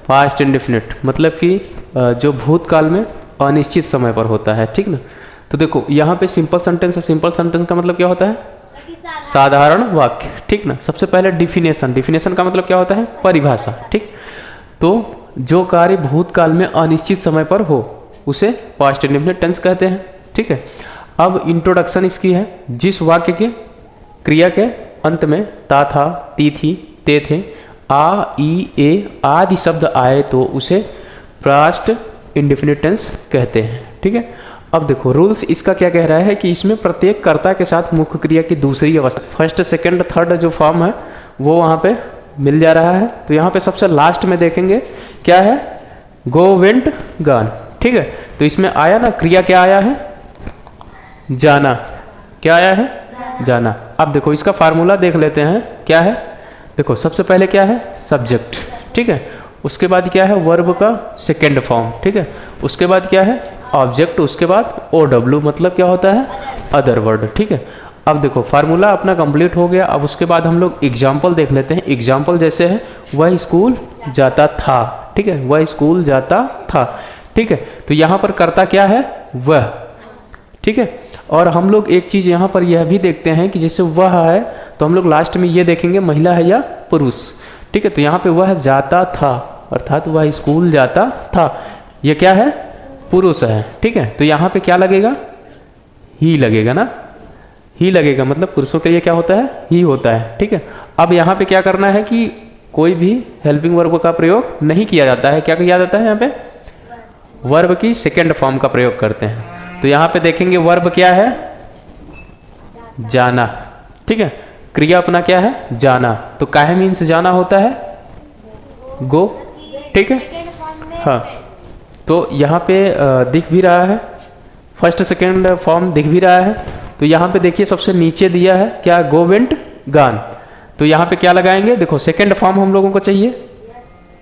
Past indefinite मतलब कि जो भूतकाल में अनिश्चित समय पर होता है, ठीक ना। तो देखो यहाँ पे सिंपल सेंटेंस है, सिंपल सेंटेंस का मतलब क्या होता है? साधारण वाक्य, ठीक ना। सबसे पहले डिफिनेशन, डिफिनेशन का मतलब क्या होता है? परिभाषा, ठीक। तो जो कार्य भूतकाल में अनिश्चित समय पर हो उसे पास्ट इंडेफिनिट टेंस कहते हैं, ठीक है। अब इंट्रोडक्शन इसकी है, जिस वाक्य के क्रिया के अंत में ता था, ती थी, ते थे, आ, ई, ए आदि शब्द आए तो उसे पास्ट इंडेफिनिट टेंस कहते हैं, ठीक है। अब देखो रूल्स इसका क्या कह रहा है कि इसमें प्रत्येक कर्ता के साथ मुख्य क्रिया की दूसरी अवस्था, फर्स्ट सेकंड थर्ड जो फॉर्म है वो वहाँ पे मिल जा रहा है। तो यहाँ पे सबसे लास्ट में देखेंगे क्या है? गो, वेंट, गॉन, ठीक है। तो इसमें आया ना, क्रिया क्या आया है? जाना। क्या आया है? जाना। अब देखो इसका फार्मूला देख लेते हैं, क्या है? देखो सबसे पहले क्या है? सब्जेक्ट, ठीक है। उसके बाद क्या है? वर्ब का सेकेंड फॉर्म, ठीक है। उसके बाद क्या है? ऑब्जेक्ट, उसके बाद OW मतलब क्या होता है? अदर वर्ड, ठीक है। अब देखो फार्मूला अपना कंप्लीट हो गया। अब उसके बाद हम लोग एग्जाम्पल देख लेते हैं। एग्जाम्पल जैसे है, वह स्कूल जाता था, ठीक है। वह स्कूल जाता था, ठीक है। तो यहाँ पर कर्ता क्या है? वह, ठीक है। और हम लोग एक चीज़ यहाँ पर यह भी देखते हैं कि जैसे वह है तो हम लोग लास्ट में ये देखेंगे महिला है या पुरुष, ठीक है। तो यहाँ पे वह जाता था अर्थात वह स्कूल जाता था, ये क्या है? पुरुष है, ठीक है। तो यहाँ पे क्या लगेगा? ही लगेगा ना, ही लगेगा, मतलब पुरुषों के लिए क्या होता है? ही होता है, ठीक है। अब यहाँ पे क्या करना है कि कोई भी हेल्पिंग वर्ब का प्रयोग नहीं किया जाता है। क्या किया जाता है? यहाँ पे वर्ब की सेकेंड फॉर्म का प्रयोग करते हैं। तो यहाँ पे देखेंगे वर्ब क्या है? जाना, ठीक है। क्रिया अपना क्या है? जाना। तो काहे मीन्स जाना होता है? गो, ठीक है। हाँ, तो यहाँ पे दिख भी रहा है, फर्स्ट सेकेंड फॉर्म दिख भी रहा है। तो यहाँ पे देखिए सबसे नीचे दिया है क्या? गो, वेंट, गॉन। तो यहाँ पे क्या लगाएंगे? देखो सेकेंड फॉर्म हम लोगों को चाहिए,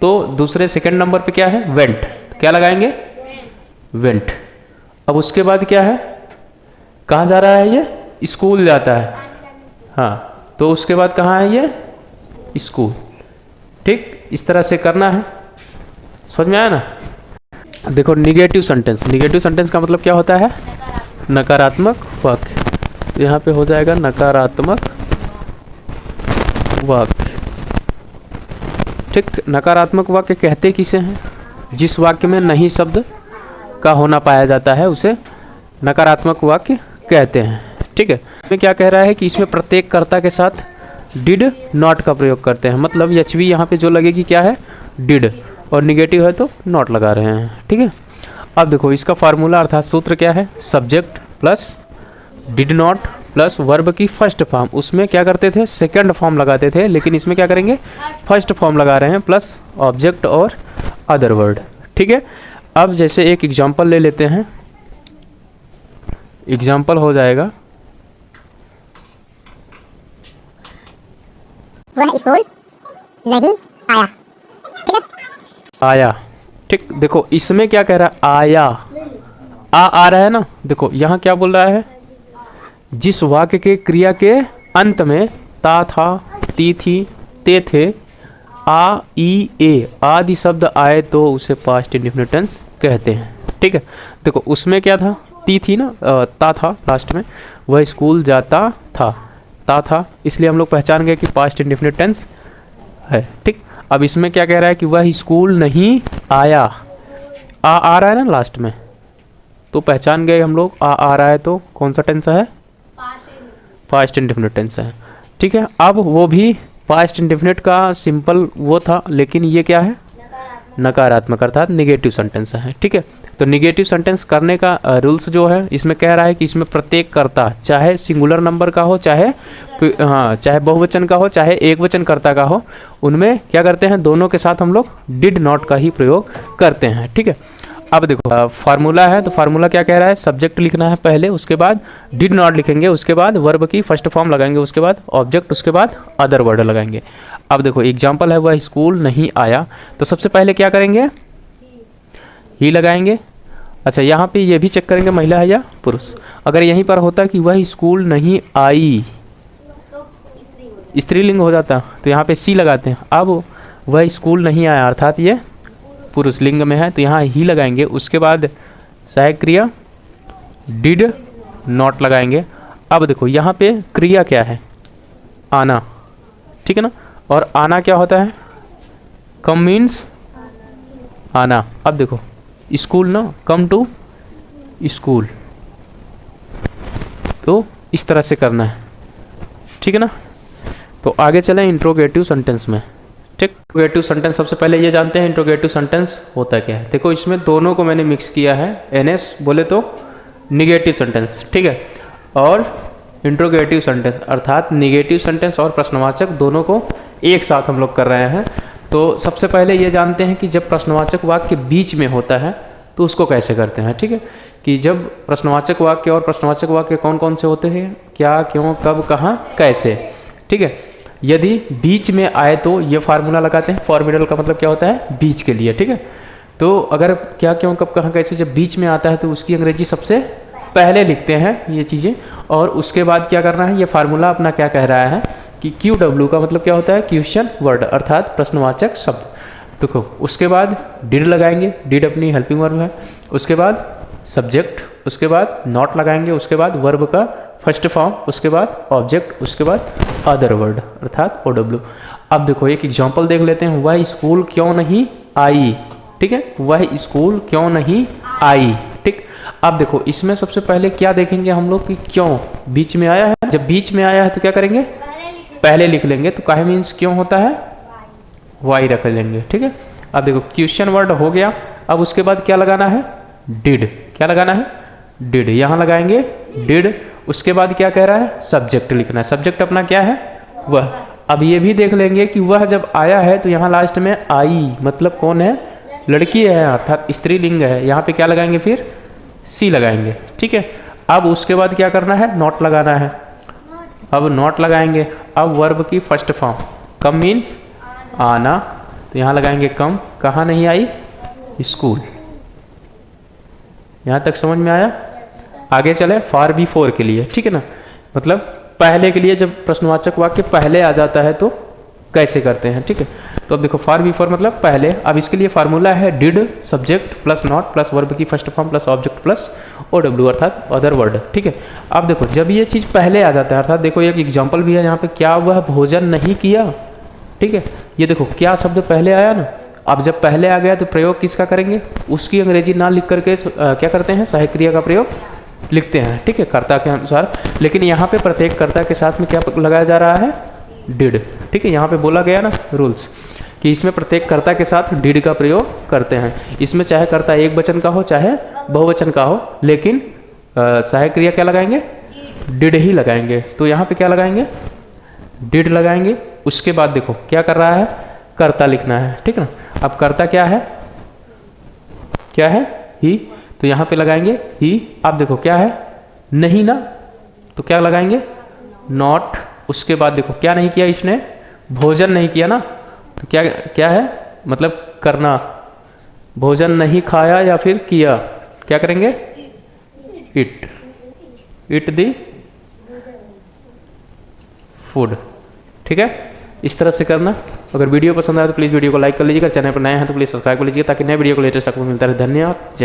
तो दूसरे सेकेंड नंबर पे क्या है? वेंट। क्या लगाएंगे? वेंट। अब उसके बाद क्या है? कहाँ जा रहा है ये? स्कूल जाता है, हाँ। तो उसके बाद कहाँ है ये? स्कूल, ठीक। इस तरह से करना है, समझ में आया ना। देखो निगेटिव सेंटेंस, निगेटिव सेंटेंस का मतलब क्या होता है? नकारात्मक वाक्य। तो यहाँ पे हो जाएगा नकारात्मक वाक्य, ठीक। नकारात्मक वाक्य कहते किसे हैं? जिस वाक्य में नहीं शब्द का होना पाया जाता है उसे नकारात्मक वाक्य कहते हैं, ठीक है। इसमें क्या कह रहा है कि इसमें प्रत्येक कर्ता के साथ डिड नॉट का प्रयोग करते हैं, मतलब एचवी यहाँ पे जो लगेगी क्या है? डिड, और निगेटिव है तो नॉट लगा रहे हैं, ठीक है। अब देखो इसका फार्मूला अर्थात सूत्र क्या है? Subject plus did not plus verb की फर्स्ट फॉर्म, उसमें क्या करते थे? सेकंड फॉर्म लगाते थे, लेकिन इसमें क्या करेंगे? फर्स्ट फॉर्म लगा रहे हैं, प्लस ऑब्जेक्ट और अदर वर्ड, ठीक है। अब जैसे एक एग्जाम्पल ले लेते हैं, एग्जाम्पल हो जाएगा वह स्कूल नहीं आया, ठीक है। आया, ठीक। देखो इसमें क्या कह रहा है? आया, आ रहा है ना। देखो यहाँ क्या बोल रहा है? जिस वाक्य के क्रिया के अंत में ता था, ती थी, ते थे, आ, ई, ए आदि शब्द आए तो उसे पास्ट इंडेफिनिट टेंस कहते हैं, ठीक है। देखो उसमें क्या था? ती थी ना, ता था लास्ट में। वह स्कूल जाता था, ता था, इसलिए हम लोग पहचान गए कि पास्ट इंडेफिनिट टेंस है, ठीक। अब इसमें क्या कह रहा है कि वह स्कूल नहीं आया, आ रहा है ना लास्ट में, तो पहचान गए हम लोग आ रहा है तो कौन सा टेंस है? पास्ट इंडेफिनिट टेंस है, ठीक है। अब वो भी पास्ट इंडेफिनिट का सिंपल वो था, लेकिन ये क्या है? नकारात्मक अर्थात निगेटिव सेंटेंस है, ठीक है। तो निगेटिव सेंटेंस करने का रूल्स जो है इसमें कह रहा है कि इसमें प्रत्येक कर्ता चाहे सिंगुलर नंबर का हो, चाहे चाहे बहुवचन का हो, चाहे एक वचन कर्ता का हो, उनमें क्या करते हैं? दोनों के साथ हम लोग डिड नॉट का ही प्रयोग करते हैं, ठीक है। अब देखो फार्मूला है, तो फार्मूला क्या कह रहा है? सब्जेक्ट लिखना है पहले, उसके बाद डिड नॉट लिखेंगे, उसके बाद वर्ब की फर्स्ट फॉर्म लगाएंगे, उसके बाद ऑब्जेक्ट, उसके बाद अदर वर्ड लगाएंगे। अब देखो एग्जाम्पल है वह स्कूल नहीं आया, तो सबसे पहले क्या करेंगे? ही लगाएंगे। अच्छा यहाँ पे ये भी चेक करेंगे महिला है या पुरुष। अगर यहीं पर होता कि वह स्कूल नहीं आई, स्त्रीलिंग हो जाता, तो यहाँ पे सी लगाते हैं। अब वह स्कूल नहीं आया अर्थात ये पुरुष लिंग में है तो यहाँ ही लगाएंगे। उसके बाद सहायक क्रिया डिड नॉट लगाएंगे। अब देखो यहाँ पे क्रिया क्या है, आना, ठीक है ना। और आना क्या होता है, कम मीन्स आना। अब देखो स्कूल ना, कम टू स्कूल, तो इस तरह से करना है, ठीक है ना। तो आगे चलें इंट्रोगेटिव सेंटेंस में, ठीक। इंट्रोगेटिव सेंटेंस सबसे पहले ये जानते हैं इंट्रोगेटिव सेंटेंस होता क्या है। देखो इसमें दोनों को मैंने मिक्स किया है, एनएस बोले तो निगेटिव सेंटेंस, ठीक है, और इंट्रोगेटिव सेंटेंस अर्थात निगेटिव सेंटेंस और प्रश्नवाचक दोनों को एक साथ हम लोग कर रहे हैं। तो सबसे पहले ये जानते हैं कि जब प्रश्नवाचक वाक्य बीच में होता है तो उसको कैसे करते हैं, ठीक है। कि जब प्रश्नवाचक वाक्य और प्रश्नवाचक वाक्य कौन कौन से होते हैं, क्या, क्यों, कब, कहाँ, कैसे, ठीक है। यदि बीच में आए तो ये फार्मूला लगाते हैं, फॉर्मिडल का मतलब क्या होता है, बीच के लिए, ठीक है। तो अगर क्या, क्यों, कब, कहाँ, कैसे जब बीच में आता है तो उसकी अंग्रेजी सबसे पहले लिखते हैं ये चीज़ें, और उसके बाद क्या करना है, ये फार्मूला अपना क्या कह रहा है कि QW का मतलब क्या होता है, क्वेश्चन वर्ड अर्थात प्रश्नवाचक शब्द। देखो उसके बाद डिड लगाएंगे, डिड अपनी हेल्पिंग वर्ब है, उसके बाद सब्जेक्ट, उसके बाद नॉट लगाएंगे, उसके बाद वर्ब का फर्स्ट फॉर्म, उसके बाद ऑब्जेक्ट, उसके बाद अदर वर्ड अर्थात OW। अब देखो एक एग्जांपल देख लेते हैं, वह स्कूल क्यों नहीं आई, ठीक है, वह स्कूल क्यों नहीं आई, ठीक। अब देखो इसमें सबसे पहले क्या देखेंगे हम लोग कि क्यों बीच में आया है। जब बीच में आया है तो क्या करेंगे, पहले लिख लेंगे। तो काहे मीन्स क्यों होता है, वाई रख लेंगे, ठीक है। अब देखो क्वेश्चन वर्ड हो गया। अब उसके बाद क्या लगाना है, डिड, क्या लगाना है, डिड, यहाँ लगाएंगे डिड। उसके बाद क्या कह रहा है, सब्जेक्ट लिखना है, सब्जेक्ट अपना क्या है, वह। अब ये भी देख लेंगे कि वह जब आया है तो यहाँ लास्ट में आई मतलब कौन है, लड़की है अर्थात स्त्रीलिंग है, यहाँ पे क्या लगाएंगे, फिर सी लगाएंगे, ठीक है। अब उसके बाद क्या करना है, नॉट लगाना है। अब नॉट लगाएंगे। अब वर्ब की फर्स्ट फॉर्म, कम मीन्स आना, तो यहाँ लगाएंगे कम, कहाँ नहीं आई, स्कूल। यहाँ तक समझ में आया। आगे चले फॉर बिफोर के लिए, ठीक है ना, मतलब पहले के लिए जब प्रश्नवाचक वाक्य पहले आ जाता है तो कैसे करते हैं, ठीक है। तो अब देखो फॉर बिफोर मतलब पहले। अब इसके लिए फार्मूला है did subject plus not plus verb की first form plus object plus OW अर्थात अदर वर्ड, ठीक है। अब देखो जब ये चीज़ पहले आ जाता है अर्थात देखो एक एग्जाम्पल भी है यहाँ पे, क्या वह भोजन नहीं किया, ठीक है। ये देखो क्या शब्द पहले आया ना। अब जब पहले आ गया तो प्रयोग किसका करेंगे, उसकी अंग्रेजी ना लिख करके क्या करते हैं, सहायक क्रिया का प्रयोग लिखते हैं, ठीक है, कर्ता के अनुसार। लेकिन यहाँ पे प्रत्येक कर्ता के साथ में क्या लगाया जा रहा है, डिड, ठीक है। यहाँ पे बोला गया ना रूल्स कि इसमें प्रत्येक कर्ता के साथ डिड का प्रयोग करते हैं। इसमें चाहे कर्ता एक वचन का हो चाहे बहुवचन का हो, लेकिन सहायक क्रिया क्या लगाएंगे, डिड ही लगाएंगे। तो यहाँ पे क्या लगाएंगे, डिड लगाएंगे। उसके बाद देखो क्या कर रहा है, कर्ता लिखना है, ठीक है ना। अब कर्ता क्या है, क्या है, ही, तो यहाँ पे लगाएंगे ही। अब देखो क्या है, नहीं ना, तो क्या लगाएंगे, नॉट। उसके बाद देखो क्या नहीं किया इसने, भोजन नहीं किया ना, तो क्या क्या है, मतलब करना, भोजन नहीं खाया या फिर किया, क्या करेंगे, इट, इट दी फूड, ठीक है। इस तरह से करना। अगर वीडियो पसंद आए तो प्लीज़ वीडियो को लाइक कर लीजिएगा, चैनल पर नए हैं तो प्लीज़ सब्सक्राइब कर लीजिएगा ताकि नए वीडियो को लेटेस्ट आपको मिलता रहे। धन्यवाद, जय।